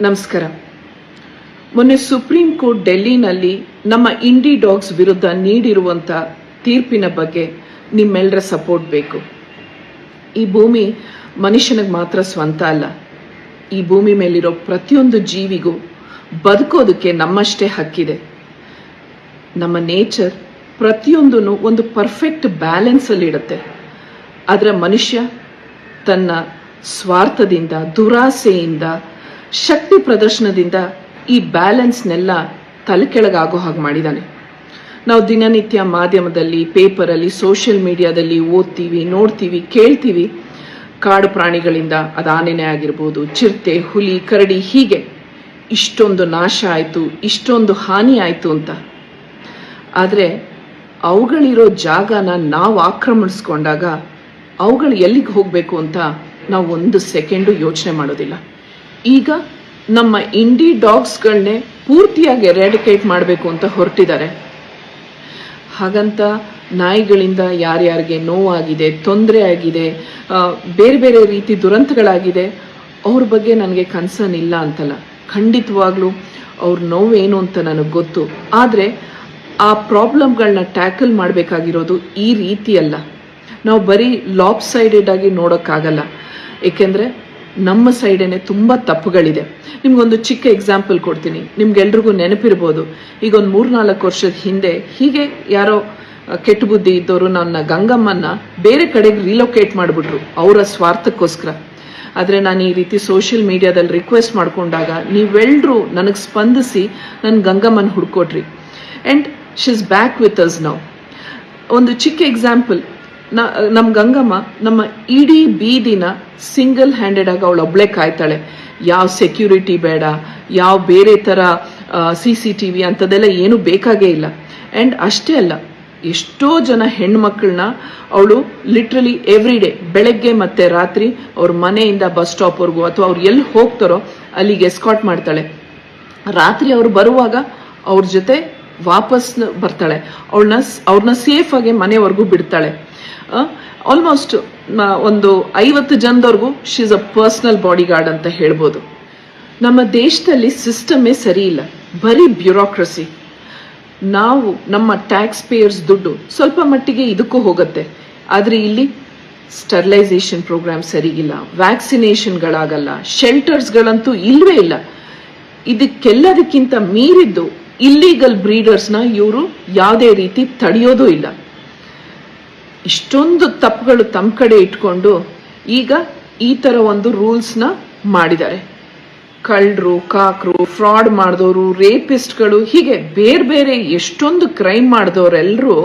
ನಮಸ್ಕಾರ. ಮೊನ್ನೆ supreme court ಡೆಲ್ಲಿನಲ್ಲಿ ನಮ್ಮ ಇಂಡಿ ಡಾಗ್ಸ್ ವಿರುದ್ಧ ನೀಡಿರುವಂಥ ತೀರ್ಪಿನ ಬಗ್ಗೆ ನಿಮ್ಮೆಲ್ಲರ ಸಪೋರ್ಟ್ ಬೇಕು. ಈ ಭೂಮಿ ಮನುಷ್ಯನಿಗೆ ಮಾತ್ರ ಸ್ವಂತ ಅಲ್ಲ. ಈ ಭೂಮಿ ಮೇಲಿರೋ ಪ್ರತಿಯೊಂದು ಜೀವಿಗೂ ಬದುಕೋದಕ್ಕೆ ನಮ್ಮಷ್ಟೇ ಹಕ್ಕಿದೆ. ನಮ್ಮ ನೇಚರ್ ಪ್ರತಿಯೊಂದೂ ಒಂದು ಪರ್ಫೆಕ್ಟ್ ಬ್ಯಾಲೆನ್ಸಲ್ಲಿ ಇಡುತ್ತೆ. ಆದರೆ ಮನುಷ್ಯ ತನ್ನ ಸ್ವಾರ್ಥದಿಂದ, ದುರಾಸೆಯಿಂದ, ಶಕ್ತಿ ಪ್ರದರ್ಶನದಿಂದ ಈ ಬ್ಯಾಲೆನ್ಸ್ನೆಲ್ಲ ತಲೆ ಕೆಳಗಾಗೋ ಹಾಗೆ ಮಾಡಿದ್ದಾನೆ. ನಾವು ದಿನನಿತ್ಯ ಮಾಧ್ಯಮದಲ್ಲಿ, ಪೇಪರಲ್ಲಿ, ಸೋಷಿಯಲ್ ಮೀಡಿಯಾದಲ್ಲಿ ಓದ್ತೀವಿ, ನೋಡ್ತೀವಿ, ಕೇಳ್ತೀವಿ. ಕಾಡು ಪ್ರಾಣಿಗಳಿಂದ, ಅದು ಆನೆನೇ ಆಗಿರ್ಬೋದು, ಚಿರತೆ, ಹುಲಿ, ಕರಡಿ, ಹೀಗೆ ಇಷ್ಟೊಂದು ನಾಶ ಆಯಿತು, ಇಷ್ಟೊಂದು ಹಾನಿ ಆಯಿತು ಅಂತ. ಆದರೆ ಅವುಗಳಿರೋ ಜಾಗನ ನಾವು ಆಕ್ರಮಿಸ್ಕೊಂಡಾಗ ಅವುಗಳು ಎಲ್ಲಿಗೆ ಹೋಗಬೇಕು ಅಂತ ನಾವು ಒಂದು ಸೆಕೆಂಡು ಯೋಚನೆ ಮಾಡೋದಿಲ್ಲ. ಈಗ ನಮ್ಮ ಇಂಡಿ ಡಾಗ್ಸ್ಗಳನ್ನೇ ಪೂರ್ತಿಯಾಗಿ ಎರಾಡಿಕೇಟ್ ಮಾಡಬೇಕು ಅಂತ ಹೊರಟಿದ್ದಾರೆ. ಹಾಗಂತ ನಾಯಿಗಳಿಂದ ಯಾರ್ಯಾರಿಗೆ ನೋವಾಗಿದೆ, ತೊಂದರೆ ಆಗಿದೆ, ಬೇರೆ ಬೇರೆ ರೀತಿ ದುರಂತಗಳಾಗಿದೆ, ಅವ್ರ ಬಗ್ಗೆ ನನಗೆ ಕನ್ಸರ್ನ್ ಇಲ್ಲ ಅಂತಲ್ಲ. ಖಂಡಿತವಾಗ್ಲೂ ಅವ್ರ ನೋವೇನು ಅಂತ ನನಗೆ ಗೊತ್ತು. ಆದರೆ ಆ ಪ್ರಾಬ್ಲಮ್ಗಳನ್ನ ಟ್ಯಾಕಲ್ ಮಾಡಬೇಕಾಗಿರೋದು ಈ ರೀತಿ ಅಲ್ಲ. ನಾವು ಬರೀ ಲಾಪ್ ಸೈಡೆಡ್ ಆಗಿ ನೋಡೋಕ್ಕಾಗಲ್ಲ. ಏಕೆಂದರೆ ನಮ್ಮ ಸೈಡೇನೆ ತುಂಬ ತಪ್ಪುಗಳಿದೆ. ನಿಮ್ಗೊಂದು ಚಿಕ್ಕ ಎಕ್ಸಾಂಪಲ್ ಕೊಡ್ತೀನಿ. ನಿಮ್ಗೆಲ್ರಿಗೂ ನೆನಪಿರ್ಬೋದು, ಈಗ ಒಂದು 3-4 ವರ್ಷದ ಹಿಂದೆ ಹೀಗೆ ಯಾರೋ ಕೆಟ್ಟ ಬುದ್ಧಿ ಇದ್ದವರು ನನ್ನ ಗಂಗಮ್ಮನ್ನ ಬೇರೆ ಕಡೆಗೆ ರಿಲೊಕೇಟ್ ಮಾಡಿಬಿಟ್ರು ಅವರ ಸ್ವಾರ್ಥಕ್ಕೋಸ್ಕರ. ಆದರೆ ನಾನು ಈ ರೀತಿ ಸೋಷಿಯಲ್ ಮೀಡಿಯಾದಲ್ಲಿ ರಿಕ್ವೆಸ್ಟ್ ಮಾಡ್ಕೊಂಡಾಗ ನೀವೆಲ್ಲರೂ ನನಗೆ ಸ್ಪಂದಿಸಿ ನನ್ನ ಗಂಗಮ್ಮನ ಹುಡ್ಕೊಟ್ರಿ. And she is back with us now. ಒಂದು ಚಿಕ್ಕ ಎಕ್ಸಾಂಪಲ್, ನಮ್ಮ ಗಂಗಮ್ಮ ನಮ್ಮ ಇಡೀ ಬೀದಿನ ಸಿಂಗಲ್ ಹ್ಯಾಂಡೆಡ್ ಆಗಿ ಅವಳೊಬ್ಳೆ ಕಾಯ್ತಾಳೆ. ಯಾವ ಸೆಕ್ಯೂರಿಟಿ ಬೇಡ, ಯಾವ ಬೇರೆ ಥರ CCTV ಅಂಥದ್ದೆಲ್ಲ ಏನೂ ಬೇಕಾಗೇ ಇಲ್ಲ. ಆ್ಯಂಡ್ ಅಷ್ಟೇ ಅಲ್ಲ, ಎಷ್ಟೋ ಜನ ಹೆಣ್ಮಕ್ಳನ್ನ ಅವಳು ಲಿಟ್ರಲಿ ಎವ್ರಿ ಡೇ ಬೆಳಗ್ಗೆ ಮತ್ತು ರಾತ್ರಿ ಅವ್ರ ಮನೆಯಿಂದ ಬಸ್ ಸ್ಟಾಪ್ವರೆಗೂ ಅಥವಾ ಅವ್ರು ಎಲ್ಲಿ ಹೋಗ್ತಾರೋ ಅಲ್ಲಿಗೆ ಎಸ್ಕಾಟ್ ಮಾಡ್ತಾಳೆ. ರಾತ್ರಿ ಅವ್ರು ಬರುವಾಗ ಅವ್ರ ಜೊತೆ ವಾಪಸ್ ಬರ್ತಾಳೆ. ಅವ್ರನ್ನ ಸೇಫಾಗಿ ಮನೆವರೆಗೂ ಬಿಡ್ತಾಳೆ. ಆಲ್ಮೋಸ್ಟ್ ಒಂದು 50 ಜನದವರೆಗೂ she is a personal bodyguard ಅಂತ ಹೇಳ್ಬೋದು. ನಮ್ಮ ದೇಶದಲ್ಲಿ ಸಿಸ್ಟಮೇ ಸರಿ ಇಲ್ಲ, ಬರೀ ಬ್ಯೂರೋಕ್ರಸಿ. ನಾವು ನಮ್ಮ ಟ್ಯಾಕ್ಸ್ ಪೇಯರ್ಸ್ ದುಡ್ಡು ಸ್ವಲ್ಪ ಮಟ್ಟಿಗೆ ಇದಕ್ಕೂ ಹೋಗುತ್ತೆ. ಆದರೆ ಇಲ್ಲಿ ಸ್ಟರ್ಲೈಸೇಷನ್ ಪ್ರೋಗ್ರಾಮ್ ಸರಿಗಿಲ್ಲ, ವ್ಯಾಕ್ಸಿನೇಷನ್ಗಳಾಗಲ್ಲ, ಶೆಲ್ಟರ್ಸ್ಗಳಂತೂ ಇಲ್ವೇ ಇಲ್ಲ. ಇದಕ್ಕೆಲ್ಲದಕ್ಕಿಂತ ಮೀರಿದ್ದು ಇಲ್ಲೀಗಲ್ ಬ್ರೀಡರ್ಸ್ನ ಇವರು ಯಾವುದೇ ರೀತಿ ತಡೆಯೋದೂ ಇಲ್ಲ. ಇಷ್ಟೊಂದು ತಪ್ಪುಗಳು ತಮ್ಮ ಕಡೆ ಇಟ್ಕೊಂಡು ಈಗ ಈ ಥರ ಒಂದು ರೂಲ್ಸ್ನ ಮಾಡಿದ್ದಾರೆ. ಕಳ್ಳರು, ಕಾಕರು, ಫ್ರಾಡ್ ಮಾಡಿದವರು, ರೇಪಿಸ್ಟ್ಗಳು, ಹೀಗೆ ಬೇರೆ ಬೇರೆ ಎಷ್ಟೊಂದು ಕ್ರೈಮ್ ಮಾಡಿದವರೆಲ್ಲರೂ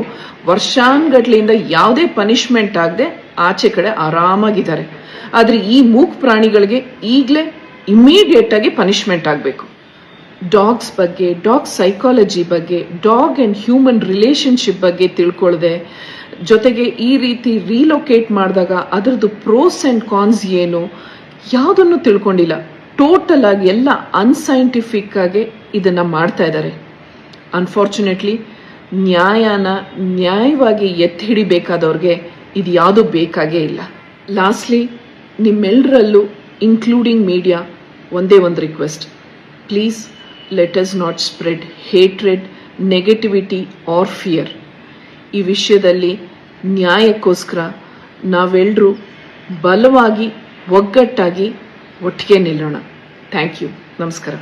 ವರ್ಷಾನ್ಗಟ್ಲಿಂದ ಯಾವುದೇ ಪನಿಷ್ಮೆಂಟ್ ಆಗದೆ ಆಚೆ ಕಡೆ ಆರಾಮಾಗಿದ್ದಾರೆ. ಆದರೆ ಈ ಮೂಕ್ ಪ್ರಾಣಿಗಳಿಗೆ ಈಗಲೇ ಇಮಿಡಿಯೇಟ್ ಆಗಿ ಪನಿಷ್ಮೆಂಟ್ ಆಗಬೇಕು. ಡಾಗ್ಸ್ ಬಗ್ಗೆ, ಡಾಗ್ ಸೈಕಾಲಜಿ ಬಗ್ಗೆ, ಡಾಗ್ ಆ್ಯಂಡ್ ಹ್ಯೂಮನ್ ರಿಲೇಶನ್ಶಿಪ್ ಬಗ್ಗೆ ತಿಳ್ಕೊಳ್ಳದೆ, ಜೊತೆಗೆ ಈ ರೀತಿ ರೀಲೊಕೇಟ್ ಮಾಡಿದಾಗ ಅದರದ್ದು ಪ್ರೋಸ್ ಆ್ಯಂಡ್ ಕಾನ್ಸ್ ಏನು ಯಾವುದನ್ನು ತಿಳ್ಕೊಂಡಿಲ್ಲ. ಟೋಟಲ್ ಆಗಿ ಎಲ್ಲ ಅನ್ಸೈಂಟಿಫಿಕ್ ಆಗಿ ಇದನ್ನು ಮಾಡ್ತಾ ಇದ್ದಾರೆ. ಅನ್ಫಾರ್ಚುನೇಟ್ಲಿ ನ್ಯಾಯವಾಗಿ ಎತ್ತಿ ಹಿಡಿಬೇಕಾದವ್ರಿಗೆ ಇದು ಯಾವುದೂ ಬೇಕಾಗೇ ಇಲ್ಲ. ಲಾಸ್ಟ್ಲಿ ನಿಮ್ಮೆಲ್ಲರಲ್ಲೂ ಇನ್ಕ್ಲೂಡಿಂಗ್ ಮೀಡಿಯಾ ಒಂದೇ ಒಂದು request. Please let us not spread hatred, negativity or fear. ಈ ವಿಷಯದಲ್ಲಿ ನ್ಯಾಯಕ್ಕೋಸ್ಕರ ನಾವೆಲ್ಲರೂ ಬಲವಾಗಿ, ಒಗ್ಗಟ್ಟಾಗಿ ಒಟ್ಟಿಗೆ ನಿಲ್ಲೋಣ. Thank you. ನಮಸ್ಕಾರ.